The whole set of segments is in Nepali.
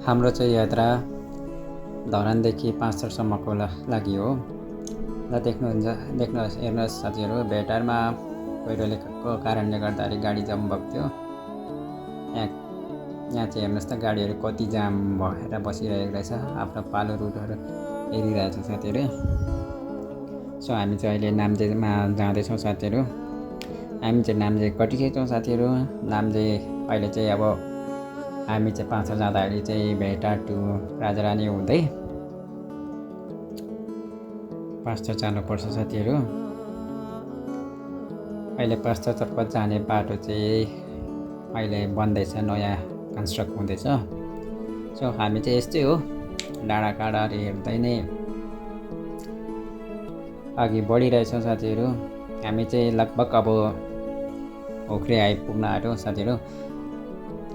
हाम्रो चाहिँ यात्रा धरानदेखि पाँचथरसम्मको लागि हो। र देख्नुहोस् हेर्नुहोस् साथीहरू, भेटारमा पहिरोको कारणले गर्दाखेरि गाडी जाम भएको थियो। यहाँ चाहिँ हेर्नुहोस् त, गाडीहरू कति जाम भएर बसिरहेको रहेछ। आफ्नो पालो रुटहरू हेरिरहेछ साथीहरू। सो हामी चाहिँ अहिले नाम्चेमा जाँदैछौँ साथीहरू। हामी चाहिँ नाम्चे कटिसकेछौँ साथीहरू। नाम्चे अहिले चाहिँ अब हामी चाहिँ पाँचथर जाँदाखेरि चाहिँ भेटा टु राजारानी हुँदै पाँचथर जानुपर्छ साथीहरू। अहिले पाँचथरतर्फ जाने बाटो चाहिँ अहिले बन्दैछ, नयाँ कन्स्ट्रक्ट हुँदैछ। सो हामी चाहिँ यस्तै हो, डाँडाकाँडाहरू हेर्दै नै अघि बढिरहेछौँ साथीहरू। हामी चाहिँ लगभग अब ओख्रे आइपुग्न आँट्यौँ साथीहरू।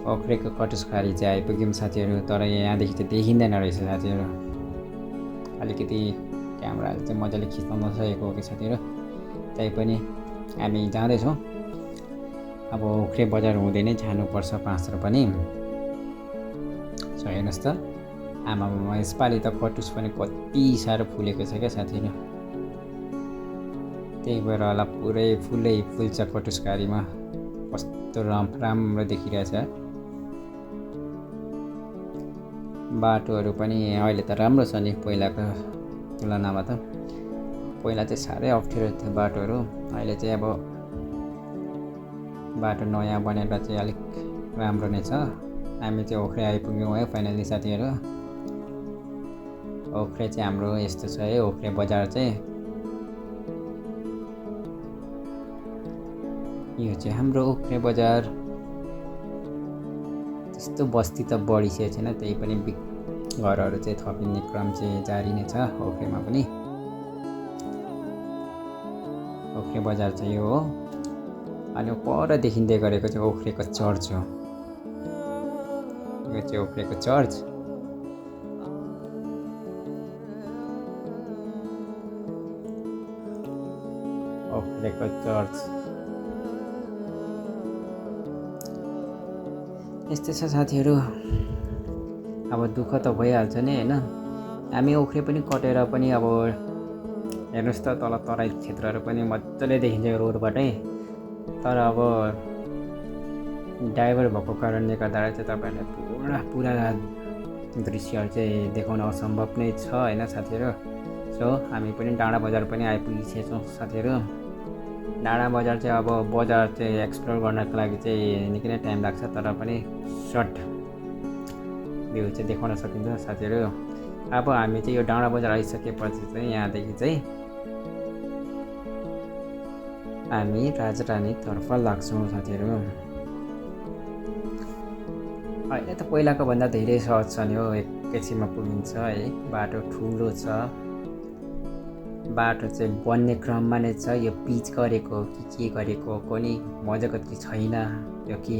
ओख्रेको कटुसखारी चाहिँ आइपुग्यौँ साथीहरू। तर यहाँदेखि चाहिँ देखिँदैन रहेछ साथीहरू। अलिकति क्यामेराले चाहिँ मजाले खिच्न नसकेको हो कि साथीहरू। तैपनि हामी जाँदैछौँ। अब ओख्रे बजार हुँदै नै जानुपर्छ पाँचथर पनि। सो हेर्नुहोस् त, आमामा यसपालि त कटुस पनि कति साह्रो फुलेको छ क्या साथीहरू। त्यही भएर होला पुरै फुलै फुल्छ कटुसकारीमा। कस्तो राम्रो देखिरहेछ। बाटोहरू पनि अहिले त राम्रो छ नि पहिलाको तुलनामा त। पहिला चाहिँ साह्रै अप्ठ्यारो थियो बाटोहरू। अहिले चाहिँ अब बाटो नयाँ बनेर चाहिँ अलिक राम्रो नै छ। हामी चाहिँ ओख्रे आइपुग्यौँ है फाइनली साथीहरू। ओख्रे चाहिँ हाम्रो यस्तो छ है, ओख्रे बजार चाहिँ। यो चाहिँ हाम्रो ओख्रे बजार। त्यस्तो बस्ती त बढिसकेको छैन, त्यही पनि घरहरू चाहिँ थपिने क्रम चाहिँ जारी नै छ ओख्रेमा पनि। ओख्रे बजार चाहिँ यो हो। अनि पर देखिँदै गरेको चाहिँ ओख्रेको चर्च हो। यो चाहिँ ओख्रेको चर्च। ओख्रेको चर्च यस्तै छ साथीहरू। अब दुःख त भइहाल्छ नि होइन। हामी ओख्रे पनि कटेर पनि अब हेर्नुहोस् त, तल तराई क्षेत्रहरू पनि मजाले देखिन्छ रोडबाटै। तर अब ड्राइभर भएको कारणले गर्दा चाहिँ तपाईँहरूलाई पुरा दृश्यहरू चाहिँ देखाउन असम्भव नै छ होइन साथीहरू। सो हामी पनि डाँडा बजार पनि आइपुगिसकेछौँ साथीहरू। डाँडा बजार चाहिँ अब बजार चाहिँ एक्सप्लोर गर्नको लागि चाहिँ निकै नै टाइम लाग्छ, तर पनि सर्ट भ्यू चाहिँ देखाउन सकिन्छ साथीहरू। अब हामी चाहिँ यो डाँडा बजार आइसकेपछि चाहिँ यहाँदेखि चाहिँ हामी राजारानीतर्फ लाग्छौँ साथीहरू। अहिले त पहिलाको भन्दा धेरै सहज छ नि हो, एकैछिनमा पुगिन्छ है। बाटो ठुलो छ। बाटो चाहिँ बन्ने क्रममा नै छ। यो पिच गरेको के गरेको कुनै मजाको चाहिँ छैन। यो कि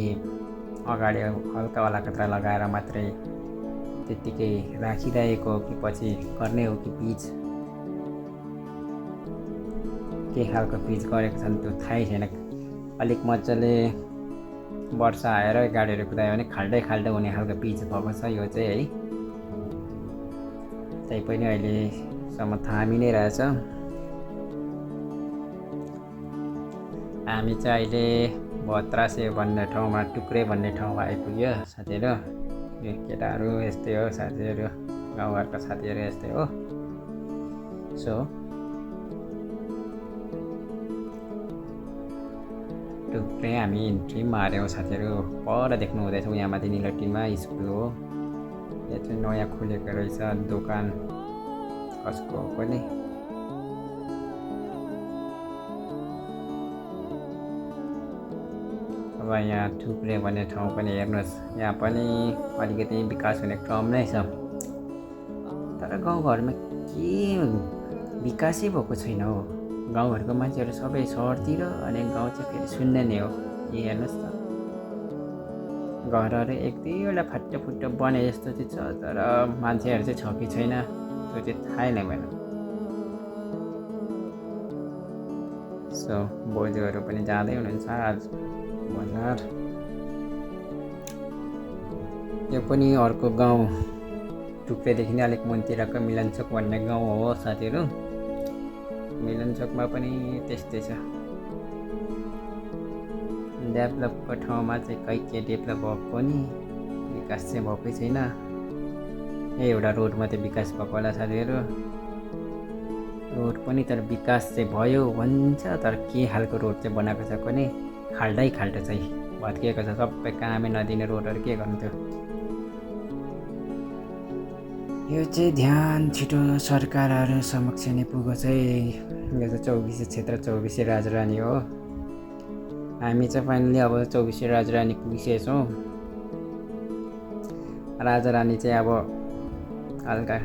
अगाडि हल्का अलकत्रा लगाएर मात्रै त्यत्तिकै राखिरहेको हो कि पछि गर्ने हो कि पिच के खालको पिच गरेको छन् त्यो थाहै छैन। अलिक मजाले वर्षा आएर गाडीहरू कुदायो भने खाल्डै हुने खालको पिच भएको छ यो चाहिँ है। त्यही पनि अहिलेसम्म थामी नै रहेछ। हामी चाहिँ अहिले भत्रासे भन्ने ठाउँमा, टुक्रे भन्ने ठाउँमा आइपुग्यो साथीहरू। यो केटाहरू यस्तै हो साथीहरू, गाउँघरको साथीहरू यस्तै हो। सो टुक्रे हामी इन्ट्री मार्यौँ साथीहरू। पर देख्नु हुँदैछ यहाँ माथि निलो टिनमा स्कुल हो। यो चाहिँ नयाँ खुलेको रहेछ दोकान, कसको हो पनि। अब यहाँ टुक्रे भन्ने ठाउँ पनि हेर्नुहोस्, यहाँ पनि अलिकति विकास हुने क्रम नै छ। तर गाउँघरमा के विकासै भएको छैन हो। गाउँघरको मान्छेहरू सबै सहरतिर, अनि गाउँ चाहिँ फेरि शून्य नै हो। के हेर्नुहोस् त, घरहरू एक दुईवटा फाटोफुट्टो बने जस्तो चाहिँ छ, तर मान्छेहरू चाहिँ छ कि छैन त्यो चाहिँ थाहै नै भएन। सो बोजूहरू पनि जाँदै हुनुहुन्छ आज बजार। यो पनि अर्को गाउँ टुक्रेदेखि नै अलिक मुनतिरको मिलनचोक भन्ने गाउँ हो साथीहरू। मिलनचोकमा पनि त्यस्तै छ। डेभलपको ठाउँमा चाहिँ खै के डेभलप भएको नि, विकास चाहिँ भएकै छैन। एउटा रोड मात्रै विकास भएको होला साथीहरू। रोड पनि तर विकास चाहिँ भयो भन्छ, तर के खालको रोड चाहिँ बनाएको छ भने खाल्टै खाल्टो चाहिँ भत्किएको छ। सबै कामै नदिने रोडहरू के गर्नु थियो। यो चाहिँ ध्यान छिटो सरकारहरू समक्ष नै पुगो चाहिँ। यो चाहिँ 24 क्षेत्र 24 राजरानी हो। हामी चाहिँ फाइनली अब 24 राजरानी पुगिसकेको छौँ। राजारानी चाहिँ अब हल्का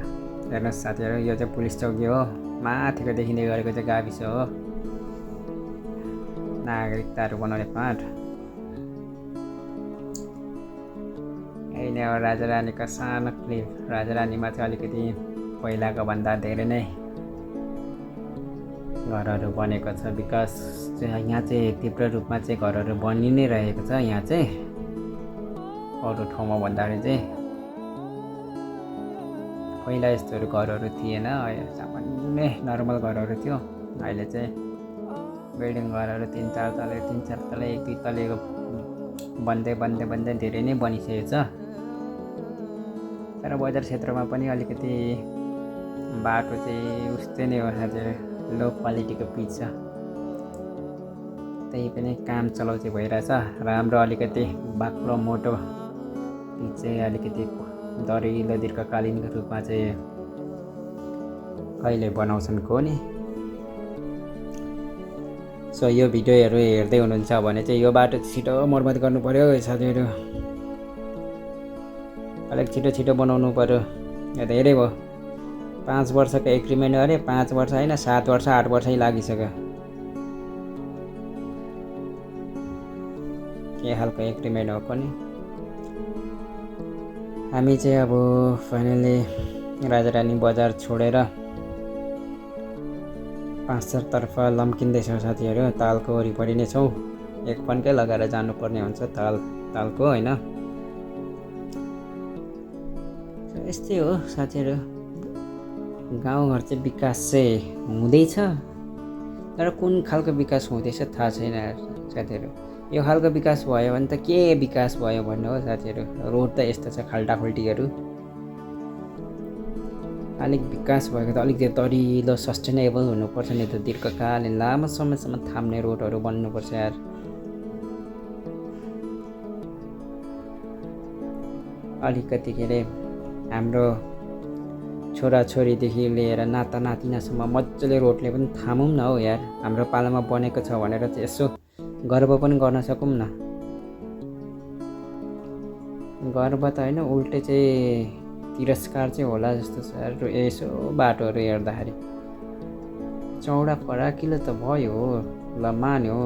हेर्नुहोस् साथीहरू, यो चाहिँ पुलिस चौकी हो। माथिको देखिँदै गरेको चाहिँ गाविस हो, नागरिकताहरू बनाउने पाठ। यही नै हो राजारानीको सानो क्लिप। राजारानीमा चाहिँ अलिकति पहिलाको भन्दा धेरै नै घरहरू बनेको छ। विकास चाहिँ यहाँ चाहिँ तीव्र रूपमा चाहिँ घरहरू बनि नै रहेको छ। यहाँ चाहिँ अरू ठाउँमा भन्दाखेरि चाहिँ पहिला यस्तोहरू घरहरू थिएन। सामान्य नर्मल घरहरू थियो। अहिले चाहिँ बिल्डिङ घरहरू 3-4 तले 1-2 तलेको बन्दै धेरै नै बनिसकेको छ। तर बजार क्षेत्रमा पनि अलिकति बाटो चाहिँ उस्तै नै हो साथीहरू, लो क्वालिटीको पिच छ। त्यही पनि काम चलाउ चाहिँ भइरहेछ। र हाम्रो अलिकति बाक्लो मोटो पिच चाहिँ अलिकति दरिलो दीर्घकालीन रूपमा चाहिँ कहिले बनाउँछन् को नि। सो यो भिडियोहरू हेर्दै हुनुहुन्छ भने चाहिँ यो बाटो छिटो मर्मत गर्नु पर्यो साथीहरू। अलिक छिटो बनाउनु पर्यो। यो धेरै भयो। 5 वर्षको एग्रिमेन्ट अरे 5 वर्ष होइन, 7 वर्ष 8 वर्षै लागिसक्यो। के खालको एग्रिमेन्ट हो पनि। हामी चाहिँ अब फाइनली राजारानी बजार छोडेर 5-4तर्फ लम्किँदैछौँ साथीहरू। तालको वरिपरि नै छौँ। एक फन्कै लगाएर जानुपर्ने हुन्छ तालको होइन। यस्तै हो साथीहरू। गाउँघर चाहिँ विकास चाहिँ हुँदैछ, तर कुन खालको विकास हुँदैछ थाहा छैन साथीहरू। यो खालको विकास भयो भने त के विकास भयो भन्नु हो साथीहरू। रोड त यस्तो छ खाल्टाखुल्टीहरू। अलिक विकास भएको त अलिक दरिलो सस्टेनेबल हुनुपर्छ नि त। दीर्घकालीन लामो समयसम्म थाम्ने रोडहरू बन्नुपर्छ यार। अलिकति के अरे हाम्रो छोराछोरीदेखि लिएर नाता नातिनासम्म मजाले रोडले पनि थामौँ न हौ यार। हाम्रो पालामा बनेको छ भनेर चाहिँ यसो गर्व पनि गर्न सकौँ न। गर्व त होइन, उल्टे चाहिँ तिरस्कार चाहिँ होला जस्तो छ यसो बाटोहरू हेर्दाखेरि। चौडा फराकिलो त भयो ल मान्यो,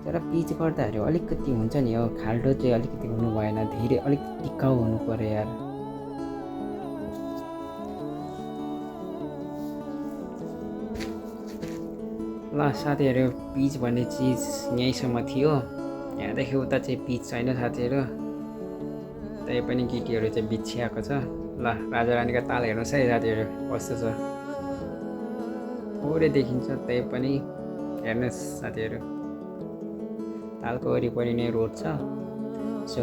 तर पिच गर्दाखेरि अलिकति हुन्छ नि हो। खाल्डो चाहिँ अलिकति हुनु भएन, धेरै अलिक टिकाउ हुनु पर्यो यार। ल साथीहरू, पिच भन्ने चिज यहीँसम्म थियो। यहाँदेखि उता चाहिँ पिच छैन साथीहरू। त्यही पनि गिटीहरू चाहिँ बिछ्याएको छ। ल राजारानीको ताल हेर्नुहोस् है साथीहरू कस्तो छ। थोरै देखिन्छ, त्यही पनि हेर्नुहोस् साथीहरू। तालको वरिपरि नै रोड छ। सो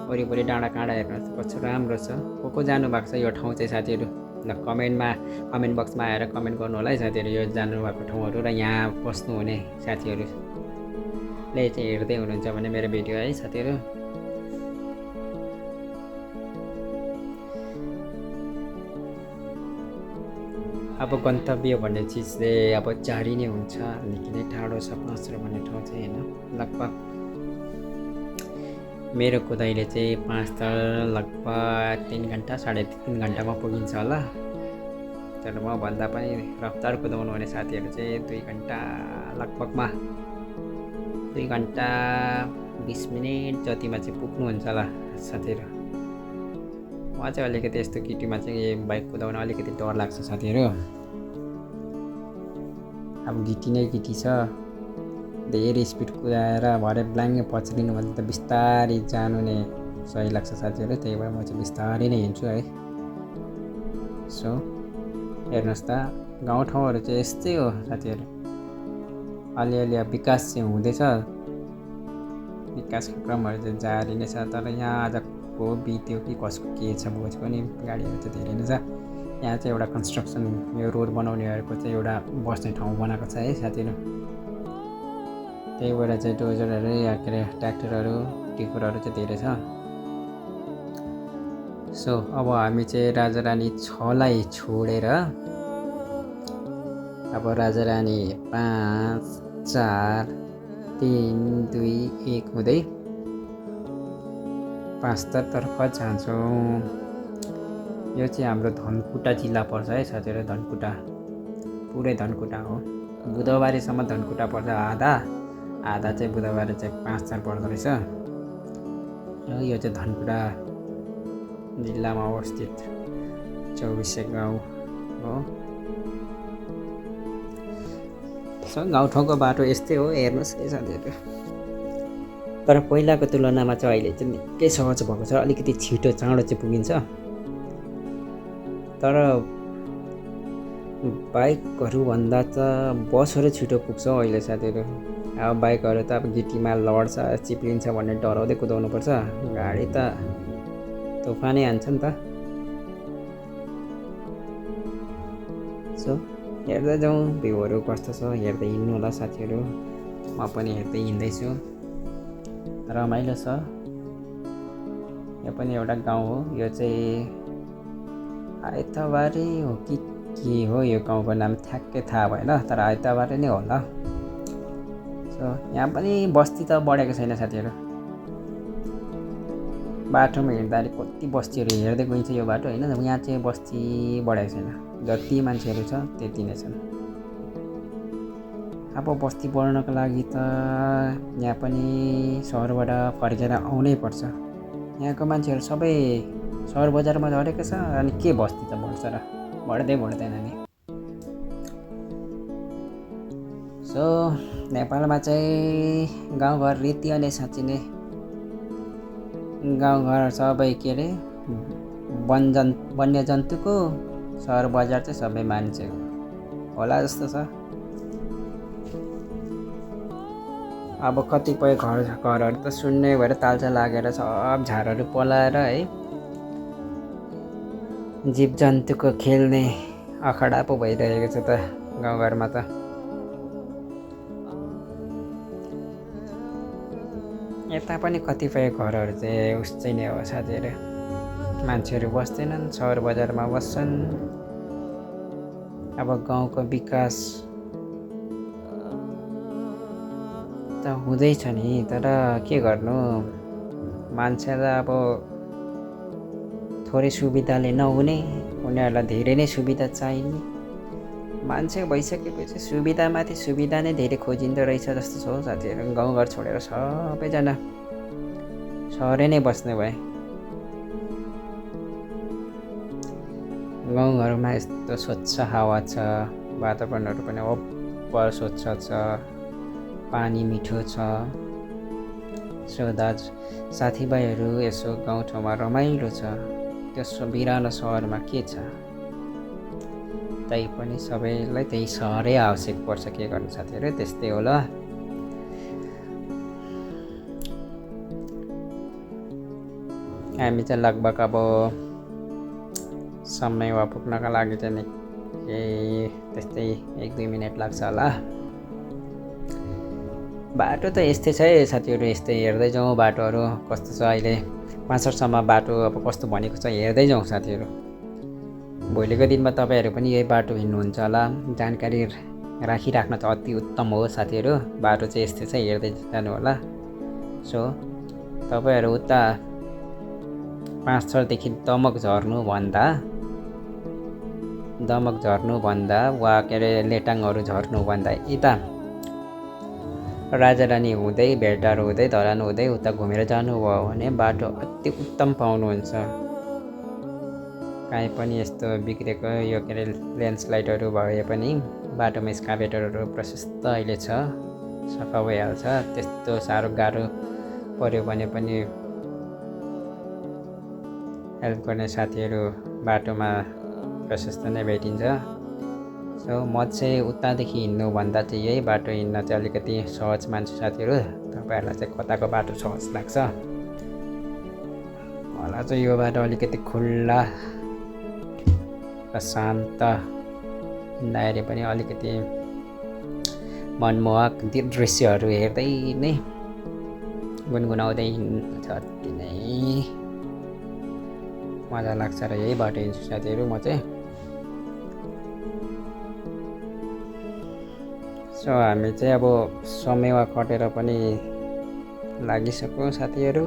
वरिपरि डाँडा काँडा हेर्नुहोस् कस्तो राम्रो छ। को जानु भएको छ यो ठाउँ चाहिँ साथीहरू, ल कमेन्ट बक्समा आएर कमेन्ट गर्नु होला है साथीहरू। यो जानुभएको ठाउँहरू र यहाँ बस्नुहुने साथीहरूले चाहिँ हेर्दै हुनुहुन्छ भने मेरो भिडियो है साथीहरू। अब गन्तव्य भन्ने चिज चाहिँ अब जारी नै हुन्छ। निकै नै टाढो छ पाँचरो भन्ने ठाउँ चाहिँ होइन। लगभग मेरो कुदाइले चाहिँ 5 त लगभग 3 घन्टा 3.5 घन्टामा पुगिन्छ होला। तर म भन्दा पनि रफ्तार कुदाउनु हुने साथीहरू चाहिँ 2 घन्टा लगभगमा 2 घन्टा 20 मिनट जतिमा चाहिँ पुग्नुहुन्छ होला साथीहरू। म चाहिँ अलिकति यस्तो गिटीमा चाहिँ बाइक कुदाउन अलिकति डर लाग्छ साथीहरू। अब गिटी नै गिटी छ, धेरै स्पिड कुदाएर भरे ब्ल्याङ्गै पछिलिनु भने त बिस्तारै जानु नै सही लाग्छ साथीहरू, त्यही भएर म चाहिँ बिस्तारै नै हिँड्छु है। सो हेर्नुहोस् त, गाउँठाउँहरू चाहिँ यस्तै हो साथीहरू, अलिअलि विकास चाहिँ हुँदैछ, विकासको क्रमहरू चाहिँ जारी नै छ। तर यहाँ आजको बित्यो कि कसको के छ बुझेको नि, गाडीहरू चाहिँ धेरै नै छ। यहाँ चाहिँ एउटा कन्स्ट्रक्सन, यो रोड बनाउनेहरूको चाहिँ एउटा बस्ने ठाउँ बनाएको छ है साथीहरू, त्यही भएर चाहिँ डोजरहरू या के अरे ट्र्याक्टरहरू टिपरहरू चाहिँ धेरै छ। सो अब हामी चाहिँ राजारानी 6लाई छोडेर अब राजारानी 5, 4, 3, 2, 1 हुँदै 5 तर्फ जान्छौँ। यो चाहिँ हाम्रो धनकुटा जिल्ला पर्छ है साथीहरू, धनकुटा पुरै धनकुटा हो। बुधबारेसम्म धनकुटा पर्छ, आधा चाहिँ बुधबारे चाहिँ 5-4 पर्दो रहेछ। र यो चाहिँ धनकुटा जिल्लामा अवस्थित 24 गाउँ हो। गाउँठाउँको बाटो यस्तै हो, हेर्नुहोस् है साथीहरू। तर पहिलाको तुलनामा चाहिँ अहिले चाहिँ निकै सहज भएको छ, अलिकति छिटो चाँडो चाहिँ पुगिन्छ। तर बाइकहरूभन्दा त बसहरू छिटो पुग्छ अहिले साथीहरू। अब बाइकहरू त अब गिटीमा लड्छ, चिप्लिन्छ भन्ने डराउँदै कुदाउनुपर्छ, गाडी त तुफानै हान्छ नि त। सो हेर्दै जाउँ भ्यूहरू कस्तो छ, हेर्दै हिँड्नु होला साथीहरू। म पनि हेर्दै हिँड्दैछु, रमाइलो छ। यो पनि एउटा गाउँ हो, यो चाहिँ आइतबारे हो कि के हो, यो गाउँको नाम ठ्याक्कै थाहा भएन, तर आइतबारे नै होला। सो यहाँ पनि बस्ती त बढेको छैन साथीहरू, बाटोमा हिँड्दाखेरि कति बस्तीहरू हेर्दै गइन्छ यो बाटो होइन। यहाँ चाहिँ बस्ती बढेको छैन, जति मान्छेहरू छ त्यति नै छन्। अब बस्ती बढ्नको लागि त यहाँ पनि सहरबाट फर्केर आउनै पर्छ। यहाँको मान्छेहरू सबै सहर बजारमा झरेको छ, अनि के बस्ती त बढ्छ र, बढ्दैन नि। सो नेपालमा चाहिँ गाउँघर रीति नै साँच्ची नै गाउँघर सबै के अरे वन्यजन्तुको, सहर बजार चाहिँ सबै मान्छेको होला जस्तो छ। अब कतिपय घरहरू त सुन्ने भएर तालचा लागेर सब झारहरू पलाएर है जीवजन्तुको खेल्ने अखडा पो भइरहेको छ त गाउँघरमा त। यता पनि कतिपय घरहरू चाहिँ उस्तै नै हो साथीहरू, मान्छेहरू बस्दैनन्, सहर बजारमा बस्छन्। अब गाउँको विकास त हुँदैछ नि, तर के गर्नु, मान्छेलाई अब थोरै सुविधाले नहुने, उनीहरूलाई धेरै नै सुविधा चाहिने मान्छे भइसकेपछि सुविधामाथि सुविधा नै धेरै खोजिँदो रहेछ जस्तो छ साथीहरू। गाउँघर छोडेर सबैजना सहरै नै बस्ने भए। गाउँघरमा यस्तो स्वच्छ हावा छ, वातावरणहरू पनि अब्बल स्वच्छ छ, पानी मिठो छ। साथीभाइहरू यसो गाउँठाउँमा रमाइलो छ, त्यसो बिरानो सहरमा के छ। तै पनि सबैलाई त्यही सहरै आवश्यक पर्छ, के गर्नु साथीहरू, त्यस्तै होला। हामी चाहिँ लगभग अब समयमा पुग्नका लागि चाहिँ त्यस्तै 1-2 मिनट लाग्छ होला। बाटो त यस्तै छ है साथीहरू, यस्तै हेर्दै जाउँ बाटोहरू कस्तो छ। अहिले 65सम्म बाटो अब कस्तो भनेको छ हेर्दै जाउँ साथीहरू। भोलिको दिनमा तपाईँहरू पनि यही बाटो हिँड्नुहुन्छ होला, जानकारी राखिराख्न त अति उत्तम हो साथीहरू। बाटो चाहिँ यस्तै छ, हेर्दै जानु होला। सो तपाईँहरू उता 5-6देखि दमक झर्नुभन्दा वा के अरे लेटाङहरू झर्नुभन्दा यता राजारानी हुँदै, भेटार हुँदै, धरान हुँदै उता घुमेर जानुभयो भने बाटो अति उत्तम पाउनुहुन्छ। काहीँ पनि यस्तो बिग्रेको यो के अरे ल्यान्डस्लाइडहरू भए पनि बाटोमा स्काभेटरहरू प्रशस्त अहिले छ, सफा भइहाल्छ। त्यस्तो साह्रो गाह्रो पऱ्यो भने पनि हेल्प गर्ने साथीहरू बाटोमा प्रशस्त नै भेटिन्छ। सो म चाहिँ उतादेखि हिँड्नुभन्दा चाहिँ यही बाटो हिँड्न चाहिँ अलिकति सहज मान्छु साथीहरू। तपाईँहरूलाई चाहिँ कताको बाटो सहज लाग्छ? मलाई चाहिँ यो बाटो अलिकति खुल्ला र शान्त, हिँड्दाखेरि पनि अलिकति मनमोहक दृश्यहरू हेर्दै नै गुनगुनाउँदै हिँड्छ, अति नै मजा लाग्छ र यही बाटो हिँड्छु साथीहरू म चाहिँ। सो हामी चाहिँ अब समयमा कटेर पनि लागिसक्यौँ साथीहरू।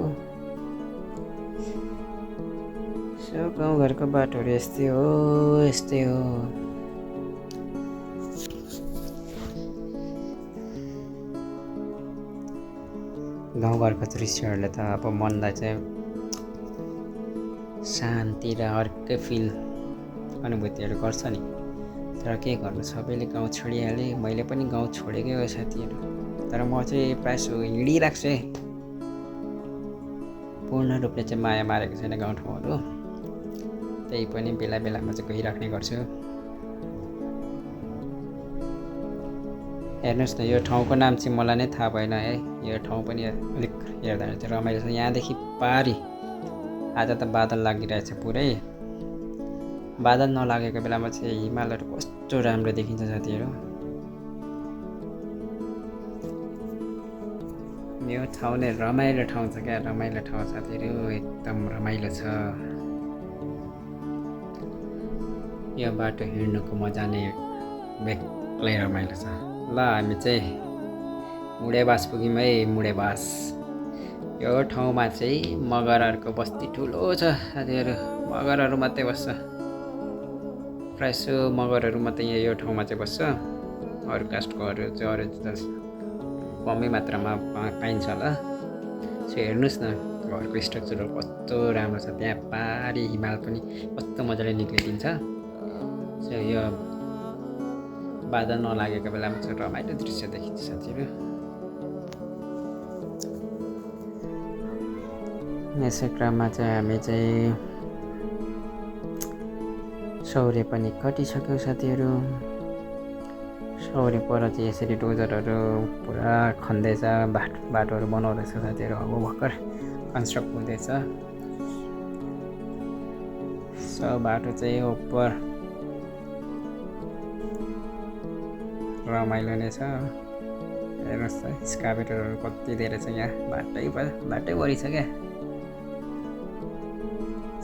सो गाउँघरको बाटोहरू यस्तै हो। गाउँघरको दृश्यहरूले त अब मनलाई चाहिँ शान्ति र अर्कै फिल अनुभूतिहरू गर्छ नि। तर के गर्नु, सबैले गाउँ छोडिहाले, मैले पनि गाउँ छोडेकै हो साथीहरू। तर म चाहिँ प्रायः हिँडिरहेको छु है। पूर्ण रूपले चाहिँ माया मारेको छैन गाउँठाउँहरू, त्यही पनि बेला बेलामा चाहिँ गइराख्ने गर्छु। हेर्नुहोस् न, यो ठाउँको नाम चाहिँ मलाई नै थाहा भएन है। यो ठाउँ पनि अलिक हेर्दा चाहिँ रमाइलो छ। यहाँदेखि पारी आज त बादल लागिरहेछ पुरै। बादल नलागेको बेलामा चाहिँ हिमालहरू कस्तो राम्रो देखिन्छ साथीहरू। यो ठाउँ नै रमाइलो ठाउँ छ क्या, रमाइलो ठाउँ साथीहरू, एकदम रमाइलो छ। यो बाटो हिँड्नुको मजा नै बेग्लै रमाइलो छ। ल हामी चाहिँ मुडेबास पुग्यौँ है, मुडेबास। यो ठाउँमा चाहिँ मगरहरूको बस्ती ठुलो छ साथीहरू, मगरहरू मात्रै बस्छ। प्रायः मगरहरू मात्रै यो ठाउँमा चाहिँ बस्छ। अरू कास्टकोहरू चाहिँ अरू कमै मात्रामा पाइन्छ होला। सो हेर्नुहोस् न, घरको स्ट्रक्चरहरू कस्तो राम्रो छ। त्यहाँ पारी हिमाल पनि कस्तो मजाले निक्लिदिन्छ। सो यो बादल नलागेको बेलामा चाहिँ रमाइलो दृश्य देखिन्छ साथीहरू। यसै क्रममा चाहिँ हामी चाहिँ सौर्य पनि कटिसक्यो साथीहरू। सौर्य पर चाहिँ यसरी डोजरहरू पुरा खन्दैछ, बाटोहरू बनाउँदैछ साथीहरू। अब भर्खर कन्स्ट्रक्ट हुँदैछ। सो बाटो चाहिँ उपर रमाइलो नै छ। हेर्नुहोस् त, स्काभेटरहरू कति धेरै छ यहाँ। बाटैभरि छ क्या।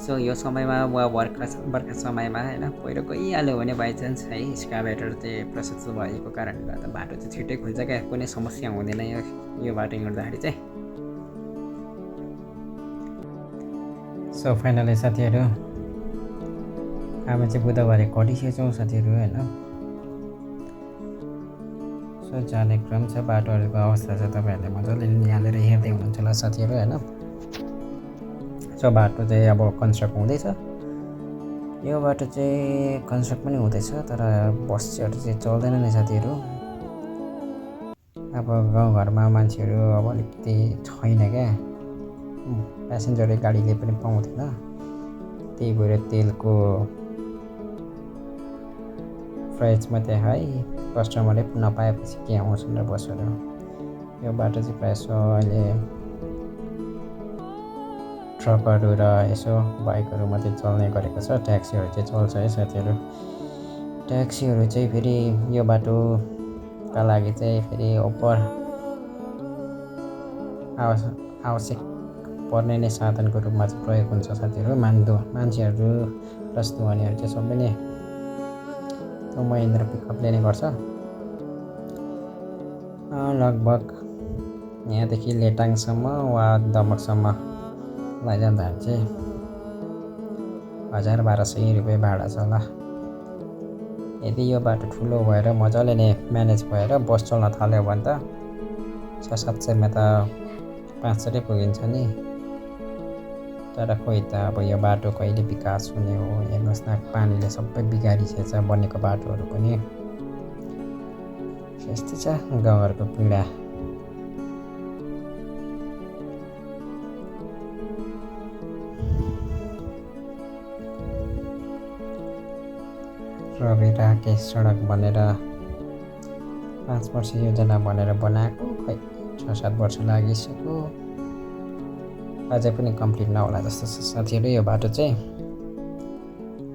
सो यो समयमा वा बर्खा समयमा होइन, पहिरो गइहाल्यो भने बाइचान्स है, स्काभेटर चाहिँ प्रशस्त भएको कारणले गर्दा बाटो चाहिँ छिट्टै खुल्छ क्या। कुनै समस्या हुँदैन यो बाटो हिँड्दाखेरि चाहिँ। सो फाइनली साथीहरू, हामी चाहिँ बुधबारे कटिसकेछौँ साथीहरू होइन। सो जाने क्रम छ, बाटोहरूको अवस्था चाहिँ तपाईँहरूले मजाले निहालेर हेर्दै हुनुहुन्छ होला साथीहरू होइन। सो बाटो चाहिँ अब कन्स्ट्रक्ट हुँदैछ। यो बाटो चाहिँ कन्स्ट्रक्ट पनि हुँदैछ, तर बसहरू चाहिँ चल्दैन नै साथीहरू। अब गाउँघरमा मान्छेहरू अब अलिकति छैन क्या, प्यासेन्जर गाडीले पनि पाउँदैन। त्यही भएर तेलको प्राइस मात्रै हाई, कस्टमरले नपाएपछि के आउँछन् र बसहरू। यो बाटो चाहिँ प्रायः अहिले ट्रकहरू र यसो बाइकहरू मात्रै चल्ने गरेको छ। ट्याक्सीहरू चाहिँ चल्छ है साथीहरू। ट्याक्सीहरू चाहिँ फेरि यो बाटोका लागि चाहिँ फेरि उपर आवश्यक पर्ने नै साधनको रूपमा चाहिँ प्रयोग हुन्छ साथीहरू। मान्छेहरू प्लस ध्वनिहरू चाहिँ सबै नै त्यो महेन्द्र पिकअपले नै गर्छ। लगभग यहाँदेखि लेटाङसम्म वा दमकसम्म लैजाँदाखेरि चाहिँ 1000-1200 रुपियाँ भाडा छ होला। यदि यो बाटो ठुलो भएर मजाले नै म्यानेज भएर बस चल्न थाल्यो भने त 600-700मा त 500 पुगिन्छ नि। तर खोइ त अब यो बाटो कहिले विकास हुने हो। हेर्नुहोस् न, पानीले सबै बिगारिसकेछ बनेको बाटोहरू पनि। यस्तै छ गाउँघरको पीडा। रवि राकेश सडक भनेर 5 वर्ष योजना भनेर बनाएको खै 6-7 वर्ष लागिसक्यो, अझै पनि कम्प्लिट नहोला जस्तो छ साथीहरू। यो बाटो चाहिँ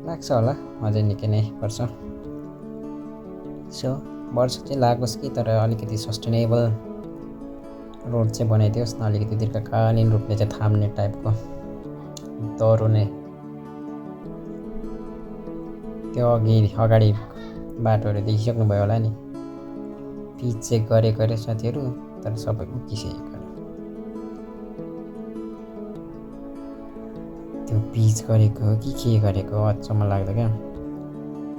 लाग्छ होला अझै निकै नै पर्छ। सो वर्ष चाहिँ लागोस् कि तर अलिकति सस्टेनेबल रोड चाहिँ बनाइदियोस् न, अलिकति दीर्घकालीन रूपले चाहिँ थाम्ने टाइपको दह्रो नै। त्यो अगाडि बाटोहरू देखिसक्नुभयो होला नि, पिच चाहिँ गरेको अरे साथीहरू, तर सबै उकिसकेको अरे। त्यो पिच गरेको हो कि के गरेको अचम्म लाग्यो क्या।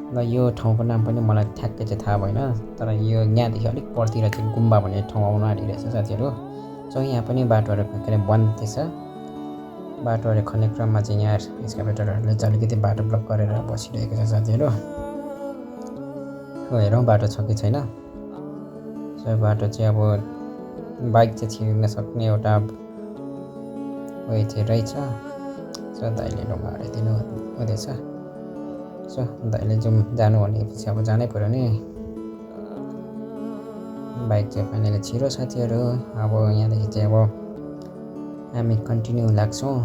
ल यो ठाउँको नाम पनि मलाई ठ्याक्कै चाहिँ थाहा भएन, तर यो यहाँदेखि अलिक परतिर चाहिँ गुम्बा भन्ने ठाउँ आउन आँटिरहेछ साथीहरू। सो यहाँ पनि बाटोहरू के अरे बन्दैछ। बाटोहरू खन्ने क्रममा चाहिँ यहाँ एक्सकाभेटरहरूले चाहिँ अलिकति बाटो ब्लक गरेर बसिरहेको छ साथीहरू। हेरौँ बाटो छ कि छैन। सो बाटो चाहिँ अब बाइक चाहिँ छिर्न सक्ने एउटा उयो चाहिँ रहेछ। सो दाइले ढुङ्गा हराइदिनु हुँदैछ। सो दाइले जानु भनेपछि अब जानै पऱ्यो नि। बाइक चाहिँ फाइनली छिरो साथीहरू। अब यहाँदेखि चाहिँ अब हामी कन्टिन्यू लाग्छौँ।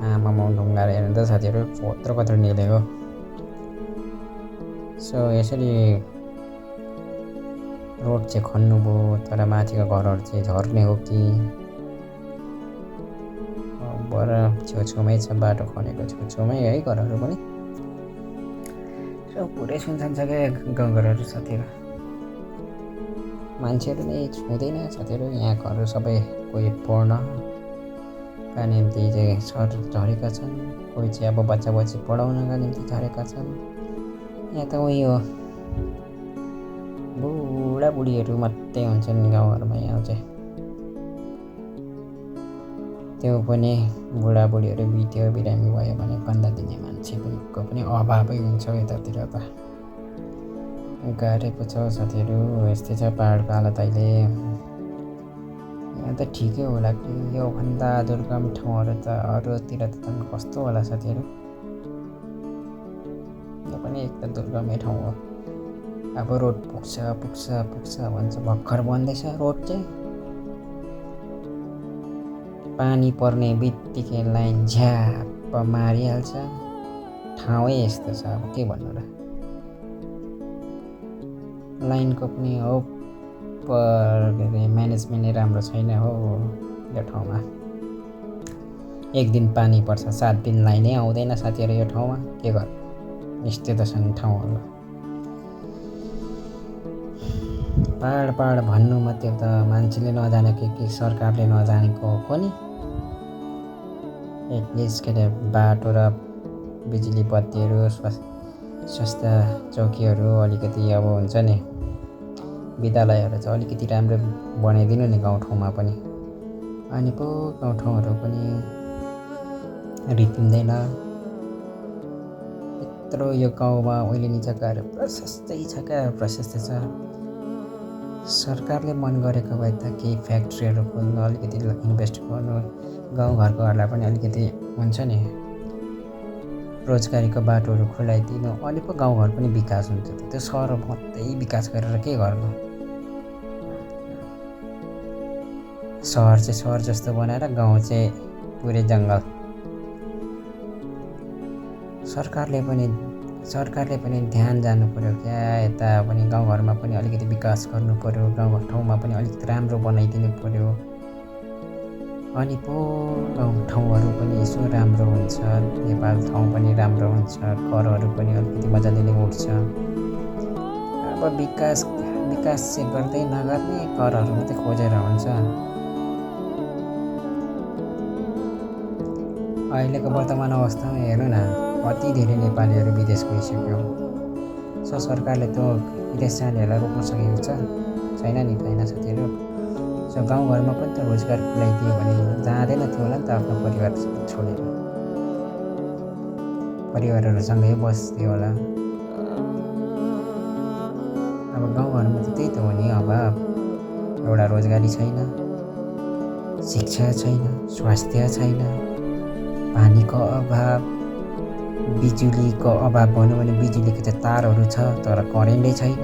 आमामा ढुङ्गा हेर्नु त साथीहरू कत्रो निलेको। सो यसरी रोड चाहिँ खन्नुभयो, तर माथिको घरहरू चाहिँ झर्ने हो कि बर छेउछेउमै छ, बाटो खनेको छेउछेउमै है घरहरू पनि। सो पुरै सुनसान छ क्या गाउँघरहरू साथीहरू, मान्छेहरू नै छुँदैन साथीहरू। यहाँ घरहरू सबै कोही पढ्नका निम्ति चाहिँ सहर झरेका छन्, कोही चाहिँ अब बच्चा बच्ची पढाउनका निम्ति झरेका छन्। यहाँ त उयो बुढाबुढीहरू मात्रै हुन्छन् गाउँहरूमा। यहाँ चाहिँ त्यो पनि बुढाबुढीहरू बित्यो बिरामी भयो भने बन्दा दिने मान्छेको पनि अभावै हुन्छ यतातिर त। गाह्रो छ साथीहरू, यस्तै छ पाहाडको हालत अहिले। यहाँ त ठिकै होला कि योभन्दा दुर्गम ठाउँहरू त अरूतिर त झन् कस्तो होला साथीहरू। यो पनि एक त दुर्गमै ठाउँ हो। अब रोड पुग्छ भन्छ, भर्खर बन्दैछ रोड चाहिँ। पानी पर्ने बित्तिकै लाइन झ्याप मारिहाल्छ। ठाउँै यस्तो छ, अब के भन्नु र। लाइनको पनि हो म्यानेजमेन्टै राम्रो छैन हो यो ठाउँमा। एक दिन पानी पर्छ, 7 दिन लाइनै आउँदैन साथीहरू यो ठाउँमा। के गर्नु, यस्तै त छन् ठाउँहरू। पाहाड भन्नु मात्रै त मान्छेले नजानेको कि सरकारले नजानेको हो नि। एटलिस्ट के अरे बाटो र बिजुली बत्तीहरू, स्वास्थ्य चौकीहरू अलिकति अब हुन्छ नि, विद्यालयहरू चाहिँ अलिकति राम्रो बनाइदिनु नि गाउँठाउँमा पनि। अनि पो गाउँठाउँहरू पनि रित्तिँदैन। यत्रो यो गाउँमा ओइलिने जग्गाहरू प्रशस्तै छ क्या, प्रशस्तै छ। सरकारले मन गरेको भए त केही फ्याक्ट्रीहरू खोल्नु, अलिकति इन्भेस्ट गर्नु, गाउँघरकोहरूलाई पनि अलिकति हुन्छ नि रोजगारीको बाटोहरू खुलाइदिनु, अनि पो गाउँघर पनि विकास हुन्छ। त्यो सहर मात्रै विकास गरेर के गर्नु। सहर चाहिँ सहर जस्तो बनाएर गाउँ चाहिँ पुरै जङ्गल। सरकारले पनि ध्यान जानु पर्यो क्या, यता पनि गाउँघरमा पनि अलिकति विकास गर्नु पर्यो, गाउँ ठाउँमा पनि अलिकति राम्रो बनाइदिनु पर्यो। अनि पो गाउँ ठाउँहरू पनि यसो राम्रो हुन्छ, नेपाल ठाउँ पनि राम्रो हुन्छ, करहरू पनि अलिकति मजाले नै उठ्छ। अब विकास चाहिँ गर्दै नगर्ने, करहरू मात्रै खोजेर हुन्छ। अहिलेको वर्तमान अवस्थामा हेर्नु न, कति धेरै नेपालीहरू विदेश गइसक्यो। सो सरकारले त विदेश जानेहरूलाई रोक्न सकेको छैन नि होइन साथीहरू। सो गाउँघरमा पनि त रोजगार खुलाइदियो भने जाँदैन थियो होला नि त आफ्नो परिवार छोडेर, परिवारहरूसँगै बस्थ्यो होला। अब गाउँघरमा त त्यही त हो नि अभाव। एउटा रोजगारी छैन, शिक्षा छैन, स्वास्थ्य छैन, पानीको अभाव, बिजुलीको अभाव भनौँ भने बिजुलीको चाहिँ तारहरू छ तर करेन्टै छैन।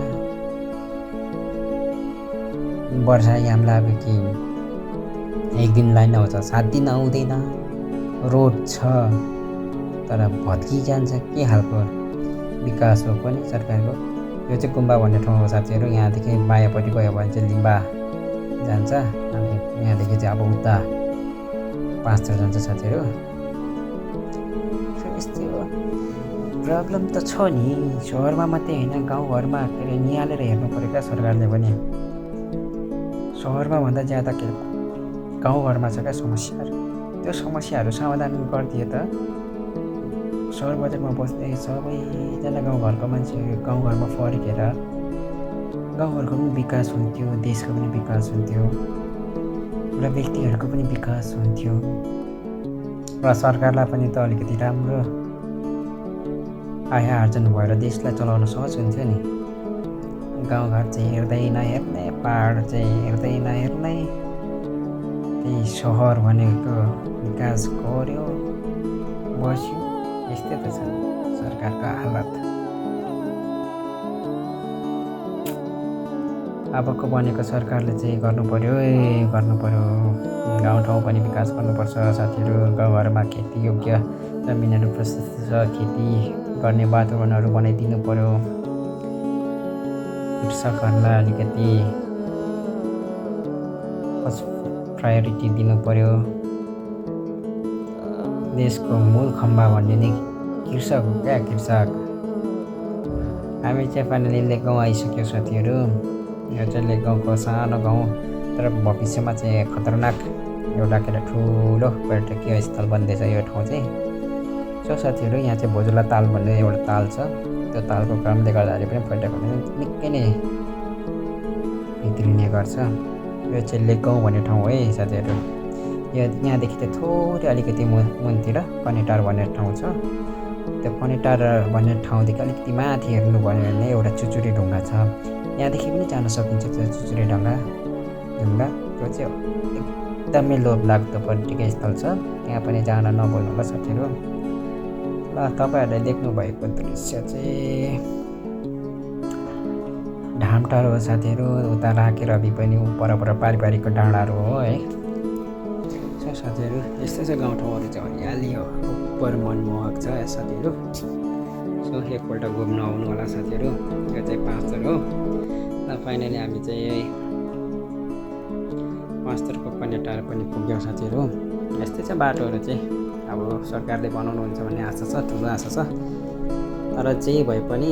वर्षा याम लाग्यो कि एक दिन लाइन आउँछ 7 दिन आउँदैन। रोड छ तर भत्किजान्छ। के खालको विकास हो पनि सरकारको। यो चाहिँ गुम्बा भन्ने ठाउँ हो साथीहरू। यहाँदेखि बायाँपट्टि गयो भने चाहिँ लिम्बा जान्छ अनि यहाँदेखि चाहिँ अब उता 5 थर जान्छ साथीहरू। यस्तै हो। प्रब्लम त छ नि सहरमा मात्रै होइन गाउँघरमा के अरे निहालेर हेर्नु पऱ्यो क्या सरकारले पनि। सहरमा भन्दा ज्यादा के गाउँघरमा छ क्या समस्याहरू। त्यो समस्याहरू समाधान गरिदिए त सहर बजारमा बस्ने सबैजना गाउँघरको मान्छेहरू गाउँघरमा फर्केर गाउँघरको पनि विकास हुन्थ्यो, देशको पनि विकास हुन्थ्यो र व्यक्तिहरूको पनि विकास हुन्थ्यो र सरकारलाई पनि त अलिकति राम्रो आय आर्जन भएर देशलाई चलाउन सहज हुन्थ्यो नि। गाउँघर चाहिँ हेर्दै नहेर्ने, पहाड चाहिँ हेर्दै नहेर्ने, त्यही सहर भनेको विकास गर्यो बस्यो। यस्तै त छ सरकारको हालत। अबको बनेको सरकारले चाहिँ गर्नु पर्यो गाउँठाउँ पनि विकास गर्नुपर्छ साथीहरू। गाउँघरमा खेती योग्य जमिनहरू प्रशस्त छ, खेती गर्ने वातावरणहरू बनाइदिनु पर्यो। कृषकहरूलाई अलिकति प्रायोरिटी दिनु पर्यो। देशको मूल खम्बा भन्ने नै कृषक हो क्या कृषक। हामी चाहिँ फाइनली लेकगाउँ आइसक्यो साथीहरू। यो चाहिँ लेकगाउँको सानो गाउँ तर भविष्यमा चाहिँ खतरनाक एउटा के अरे ठुलो पर्यटकीय स्थल बन्दैछ यो ठाउँ चाहिँ। सो साथीहरू यहाँ चाहिँ भोजुला ताल भन्ने एउटा ताल छ। त्यो तालको कारणले गर्दाखेरि पनि पर्यटकहरूले निकै नै भित्रिने गर्छ। यो चाहिँ लेकगाउँ भन्ने ठाउँ हो है साथीहरू। यहाँदेखि चाहिँ थोरै अलिकति मुनतिर कनेटार भन्ने ठाउँ छ। त्यो कनेटार भन्ने ठाउँदेखि अलिकति माथि हेर्नु भयो भने एउटा चुचुरे ढुङ्गा छ। यहाँदेखि पनि जान सकिन्छ त्यो चुचुरे ढुङ्गा। त्यो चाहिँ एकदमै लोभलाग्दो पर्यटकीय स्थल छ। त्यहाँ पनि जान नभुल्नु होला साथीहरू। ल तपाईँहरूले देख्नुभएको दृश्य चाहिँ ढामटार हो साथीहरू। उता राखेर पनि परपर पारिको डाँडाहरू हो है। सो साथीहरू यस्तै छ गाउँठाउँहरू चाहिँ हरियाली हो, उपर मनमोहक छ साथीहरू। सो एकपल्ट घुम्न आउनु होला साथीहरू। यो चाहिँ 5 थर हो। र फाइनली हामी चाहिँ 5 थरको कनेटार पनि पुग्यौँ साथीहरू। यस्तै छ बाटोहरू चाहिँ। अब सरकारले बनाउनुहुन्छ भन्ने आशा छ, ठुलो आशा छ। तर जे भए पनि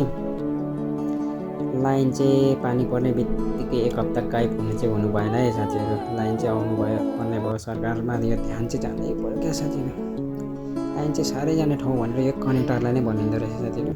लाइन चाहिँ पानी पर्ने बित्तिकै 1 हप्ता गायब हुने चाहिँ हुनु भएन है साथीहरू। लाइन चाहिँ आउनु पर्ने भयो। सरकारमा यो ध्यान चाहिँ जानै पर्यो क्या साथीहरू। लाइन चाहिँ साह्रै जाने ठाउँ भनेर यो कनेटारलाई नै भनिँदो रहेछ साथीहरू।